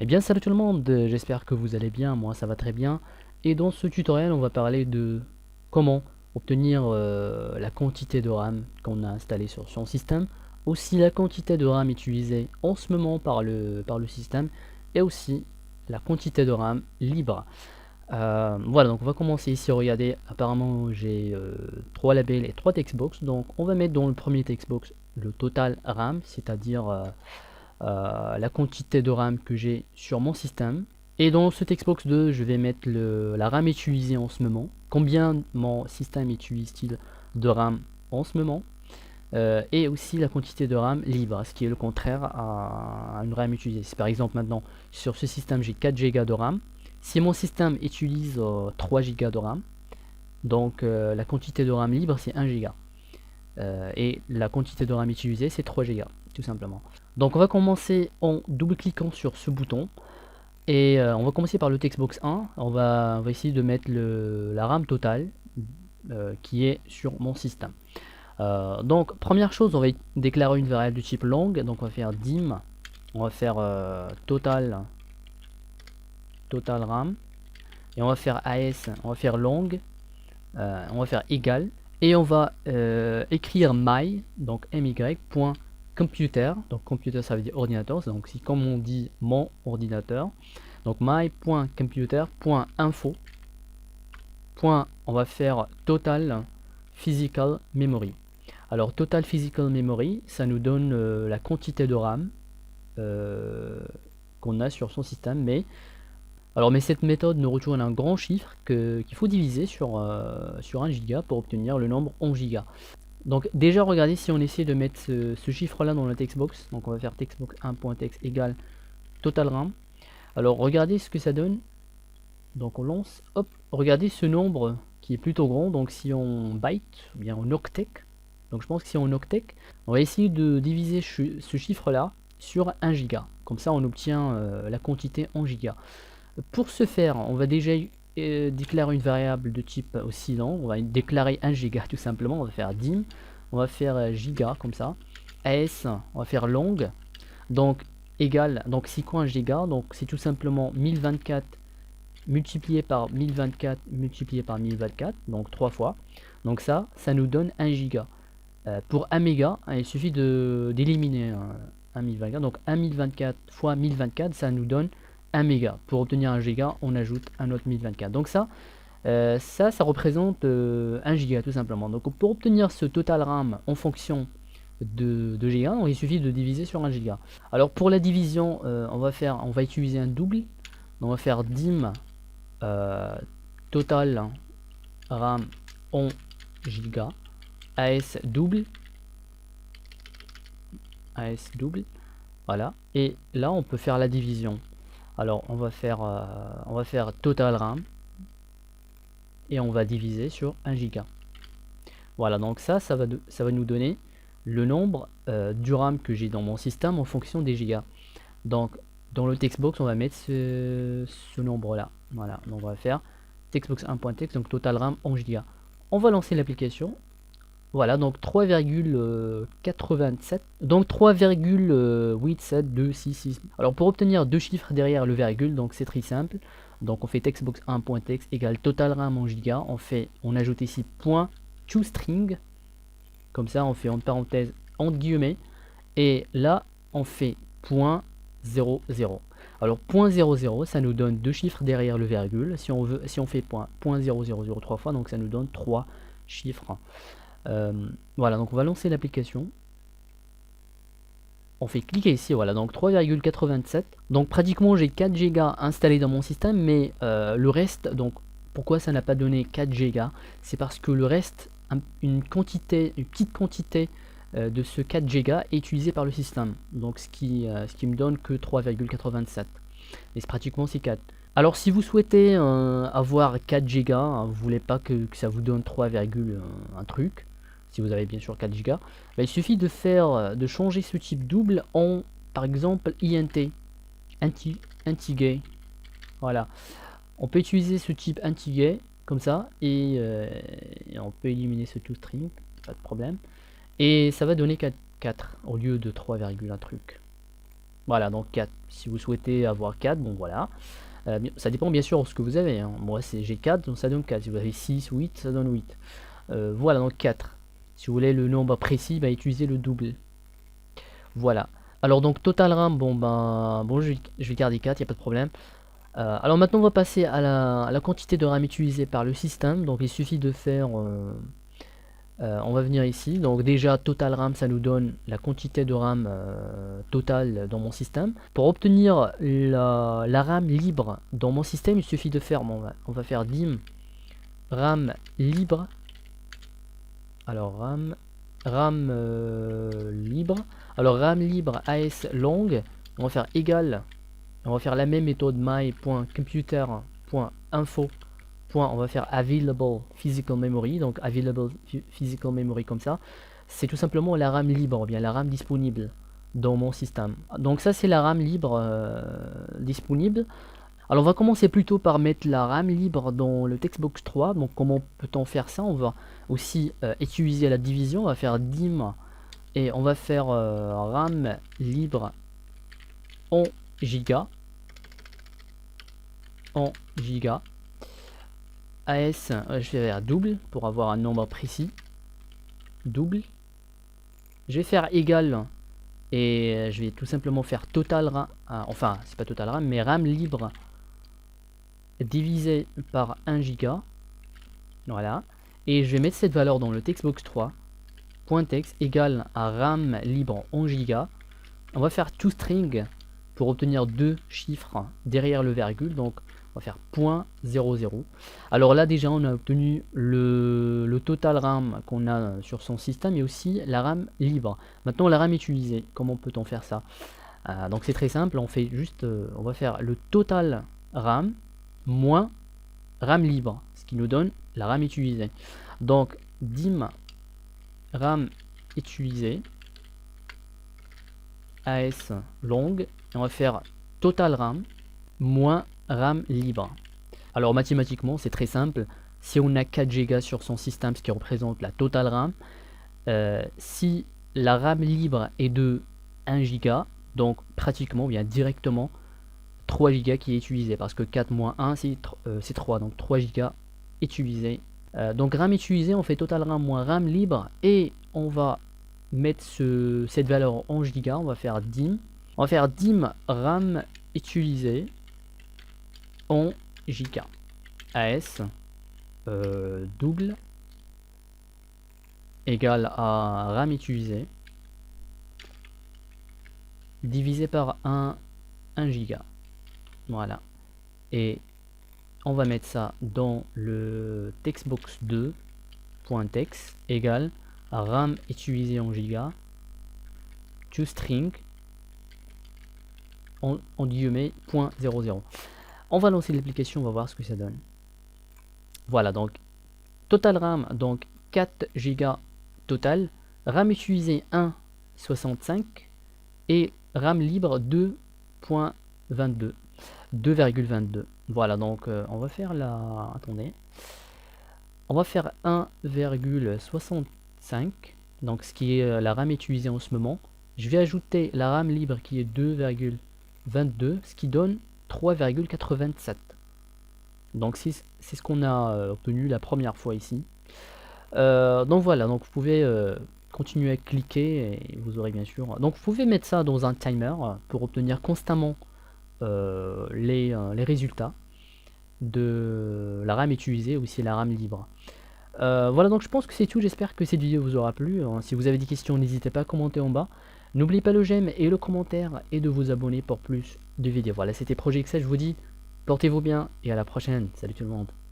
Eh bien salut tout le monde, j'espère que vous allez bien, moi ça va très bien. Et dans ce tutoriel on va parler de comment obtenir la quantité de RAM qu'on a installé sur son système, aussi la quantité de RAM utilisée en ce moment par le système, et aussi la quantité de RAM libre. Voilà, donc on va commencer ici. Regardez, apparemment j'ai 3 labels et 3 textbox, donc on va mettre dans le premier textbox le total RAM, c'est-à-dire la quantité de RAM que j'ai sur mon système. Et dans ce Textbox 2, je vais mettre la RAM utilisée en ce moment. Combien mon système utilise-t-il de RAM en ce moment, et aussi la quantité de RAM libre, ce qui est le contraire à une RAM utilisée. Si par exemple maintenant sur ce système j'ai 4 Go de RAM, si mon système utilise 3 Go de RAM, donc la quantité de RAM libre c'est 1 Go. Et la quantité de RAM utilisée c'est 3 Go tout simplement. Donc on va commencer en double-cliquant sur ce bouton et on va commencer par le textbox 1. On va essayer de mettre la RAM totale qui est sur mon système. Donc première chose, on va déclarer une variable du type long. Donc on va faire dim, on va faire total RAM, et on va faire as, on va faire long, on va faire égal, et on va écrire my, donc my.computer, donc computer ça veut dire ordinateur, donc si comme on dit mon ordinateur, donc my.computer.info, on va faire total physical memory. Alors total physical memory, ça nous donne la quantité de RAM qu'on a sur son système, mais cette méthode nous retourne un grand chiffre qu'il faut diviser sur 1 giga pour obtenir le nombre 11 giga. Donc déjà regardez, si on essaie de mettre ce chiffre là dans le textbox, donc on va faire textbox 1.text égale total RAM. Alors regardez ce que ça donne. Donc on lance, hop, regardez ce nombre qui est plutôt grand. Donc si on byte ou bien en octet, donc je pense que si on octet, on va essayer de diviser ce chiffre là sur 1 giga. Comme ça on obtient la quantité en giga. Pour ce faire, on va déjà déclarer une variable de type aussi long. On va déclarer 1 giga tout simplement. On va faire dim, on va faire giga comme ça. As, on va faire long. Donc égal, donc c'est quoi 1 giga? Donc c'est tout simplement 1024 multiplié par 1024 multiplié par 1024, donc 3 fois. Donc ça nous donne 1 giga. Pour 1 méga, il suffit d'éliminer 1024. Donc 1024 fois 1024, ça nous donne 1 méga. Pour obtenir 1 giga, on ajoute un autre 1024. Donc ça représente 1 giga tout simplement. Donc pour obtenir ce total RAM en fonction de giga, il suffit de diviser sur 1 giga. Alors pour la division, on va utiliser un double. On va faire dim total RAM en giga, as double, voilà, et là on peut faire la division. Alors on va faire total RAM et on va diviser sur 1 giga. Voilà, donc ça va nous donner le nombre du RAM que j'ai dans mon système en fonction des gigas. Donc dans le textbox on va mettre ce nombre là. Voilà, donc on va faire textbox 1.text, donc total RAM en giga. On va lancer l'application. Voilà, donc 3,87, donc 3,87266. Alors pour obtenir deux chiffres derrière le virgule, donc c'est très simple. Donc on fait textbox 1.text égale total RAM en giga. On ajoute ici point toString, comme ça on fait entre parenthèses entre guillemets, et là on fait point 00. Alors point 00, ça nous donne deux chiffres derrière le virgule. Si on fait point 000 3 fois, donc ça nous donne 3 chiffres. Voilà, donc on va lancer l'application. On fait cliquer ici, voilà, donc 3,87. Donc pratiquement j'ai 4 Go installés dans mon système, mais le reste, donc pourquoi ça n'a pas donné 4 Go? C'est parce que le reste, une petite quantité de ce 4 Go est utilisé par le système. Donc ce qui me donne que 3,87. Mais pratiquement c'est 4. Alors si vous souhaitez avoir 4 Go, hein, vous voulez pas que ça vous donne 3, un truc, si vous avez bien sûr 4 Go, bah, il suffit de changer ce type double en par exemple int, integer. Voilà, on peut utiliser ce type integer comme ça, et on peut éliminer ce toString, pas de problème, et ça va donner 4 au lieu de 3, un truc. Voilà, donc 4. Si vous souhaitez avoir 4, bon voilà. Ça dépend bien sûr de ce que vous avez, hein. Moi j'ai 4, donc ça donne 4. Si vous avez 6 ou 8, ça donne 8. Voilà, donc 4. Si vous voulez le nombre précis, bah, utilisez le double. Voilà. Alors donc total RAM, bon je vais garder 4, il n'y a pas de problème. Alors maintenant on va passer à la quantité de RAM utilisée par le système. Donc il suffit de faire... on va venir ici. Donc déjà total RAM, ça nous donne la quantité de RAM totale dans mon système. Pour obtenir la RAM libre dans mon système, il suffit de faire... on va faire dim RAM libre. Alors RAM libre. Alors RAM libre AS long, on va faire égal, on va faire la même méthode my.computer.info. On va faire available physical memory, donc available physical memory comme ça. C'est tout simplement la RAM libre, ou bien la RAM disponible dans mon système. Donc ça c'est la RAM libre disponible. Alors on va commencer plutôt par mettre la RAM libre dans le Textbox 3. Donc comment peut-on faire ça? On va aussi utiliser la division, on va faire dim et on va faire RAM libre en giga. AS, je vais faire double pour avoir un nombre précis. Double. Je vais faire égal et je vais tout simplement faire total RAM. Enfin, c'est pas total RAM, mais RAM libre divisé par 1 giga. Voilà. Et je vais mettre cette valeur dans le textbox 3. .text égale à RAM libre en giga. On va faire toString pour obtenir deux chiffres derrière le virgule. Donc on va faire .00. Alors là déjà on a obtenu le total RAM qu'on a sur son système et aussi la RAM libre. Maintenant la RAM utilisée, comment peut-on faire ça? Donc c'est très simple, on fait juste, on va faire le total RAM moins RAM libre, ce qui nous donne la RAM utilisée. Donc dim RAM utilisée AS long, et on va faire total RAM moins RAM libre. Alors mathématiquement c'est très simple, si on a 4 Go sur son système, ce qui représente la total RAM, si la RAM libre est de 1 Go, donc pratiquement bien directement 3 Go qui est utilisé, parce que 4 moins 1 c'est 3, donc 3 Go utilisé. Donc RAM utilisé, on fait total RAM moins RAM libre, et on va mettre cette valeur en giga. On va faire dim RAM utilisé en giga. AS double égale à RAM utilisé divisé par 1 giga. Voilà. Et on va mettre ça dans le textbox 2.text égale à RAM utilisé en giga toString en guillemets .00. On va lancer l'application, on va voir ce que ça donne. Voilà, donc total RAM, donc 4 Go total, RAM utilisé 1,65 et RAM libre 2,22. Voilà, donc on va faire la... Attendez. On va faire 1,65, donc ce qui est la RAM utilisée en ce moment. Je vais ajouter la RAM libre qui est 2,22, ce qui donne 3,87. Donc c'est ce qu'on a obtenu la première fois ici. Donc voilà, donc vous pouvez continuer à cliquer et vous aurez bien sûr... Donc vous pouvez mettre ça dans un timer pour obtenir constamment les résultats de la RAM utilisée, aussi la RAM libre. Voilà, donc je pense que c'est tout, j'espère que cette vidéo vous aura plu. Si vous avez des questions, n'hésitez pas à commenter en bas. N'oubliez pas le j'aime et le commentaire et de vous abonner pour plus de vidéos. Voilà, c'était Projet Excel, je vous dis, portez-vous bien et à la prochaine. Salut tout le monde.